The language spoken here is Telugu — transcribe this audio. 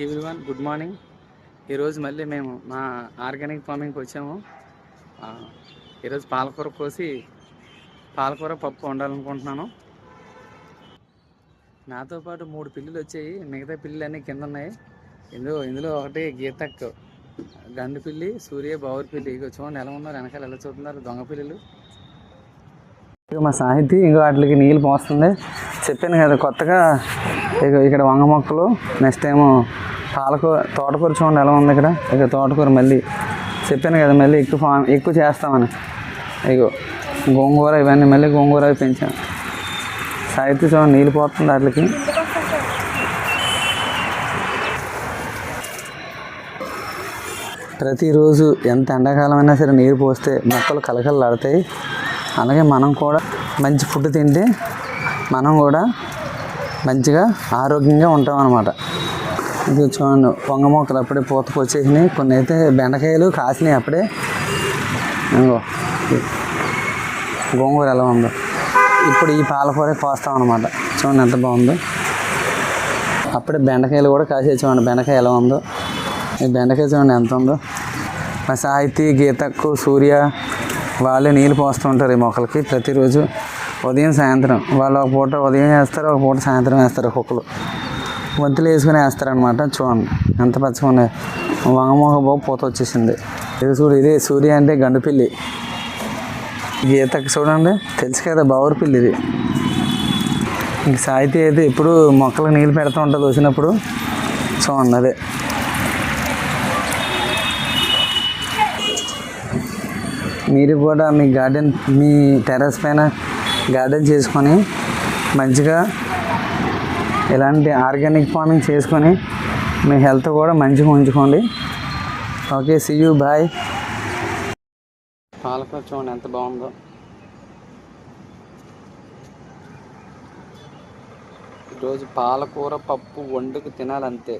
Everyone good morning. ఈరోజు మళ్ళీ మేము మా ఆర్గానిక్ ఫార్మింగ్కి వచ్చాము. ఈరోజు పాలకూర కోసి పాలకూర పప్పు వండాలనుకుంటున్నాను. నాతో పాటు 3 పిల్లులు వచ్చాయి. మిగతా పిల్లులు అన్నీ కింద ఉన్నాయి. ఇందులో ఒకటి గీతక్, గండు పిల్లి, సూర్య, బావురు పిల్లి. ఇక చూడండి ఎలా ఉన్నారు, వెనకాల ఎలా చూస్తున్నారు దొంగ పిల్లులు. ఇక మా సాహితీ వాటికి నీళ్ళు పోస్తుంది. చెప్పాను కదా కొత్తగా ఇక్కడ వంగ మొక్కలు, నెక్స్ట్ ఏమో తోటకూర చూడండి ఎలా ఉంది ఇక తోటకూర మళ్ళీ చెప్పాను కదా మళ్ళీ ఎక్కువ చేస్తామని. ఇగో గోంగూర, ఇవన్నీ మళ్ళీ గోంగూర అవి పెంచాను. సాహితీ చూడండి నీళ్ళు పోతుంది వాటికి. ప్రతిరోజు ఎంత ఎండాకాలం అయినా సరే నీరు పోస్తే మొక్కలు కలకలలాడతాయి. అలాగే మనం కూడా మంచి ఫుడ్ తింటే మనం కూడా మంచిగా ఆరోగ్యంగా ఉంటాం అన్నమాట. ఇది చూడండి వంగ మొక్కలు అప్పుడే పూతకు వచ్చేసినాయి. కొన్ని అయితే బెండకాయలు కాసినాయి అప్పుడే. ఇంకో గోంగూర ఎలా ఉందో. ఇప్పుడు ఈ పాలకూర కోస్తాం అన్నమాట. చూడండి ఎంత బాగుందో. అప్పుడే బెండకాయలు కూడా కాసే చూడండి బెండకాయ ఎలా ఉందో. ఈ బెండకాయ చూడండి ఎంత ఉందో. మా సాహితీ, గీతక్కు, సూర్య వాళ్ళే నీళ్ళు పోస్తూ ఉంటారు ఈ మొక్కలకి ప్రతిరోజు ఉదయం సాయంత్రం. వాళ్ళు ఒక పూట ఉదయం వేస్తారు, ఒక పూట సాయంత్రం వేస్తారు. కుక్కలు వంతులు వేసుకుని వేస్తారనమాట. చూడండి ఎంత పచ్చగా ఉన్నాయి. వంగమొక బాబు పూత వచ్చేసింది. ఇదే సూర్య అంటే గండు పిల్లి. గీతకి చూడండి తెలుసు కదా బావురు పిల్లి ఇది. ఇంక సాహితీ అయితే ఎప్పుడు మొక్కలకు నీళ్ళు పెడుతూ ఉంటుంది వచ్చినప్పుడు. చూడండి అదే. మీరు కూడా మీ గార్డెన్, మీ టెర్రస్ పైన గార్డెన్ చేసుకొని మంచిగా ఇలాంటి ఆర్గానిక్ ఫార్మింగ్ చేసుకొని మీ హెల్త్ కూడా మంచిగా ఉంచుకోండి. Okay, see you, bye. పాలకూర చూడండి ఎంత బాగుందో. ఈరోజు పాలకూర పప్పు వండుకు తినాలంతే.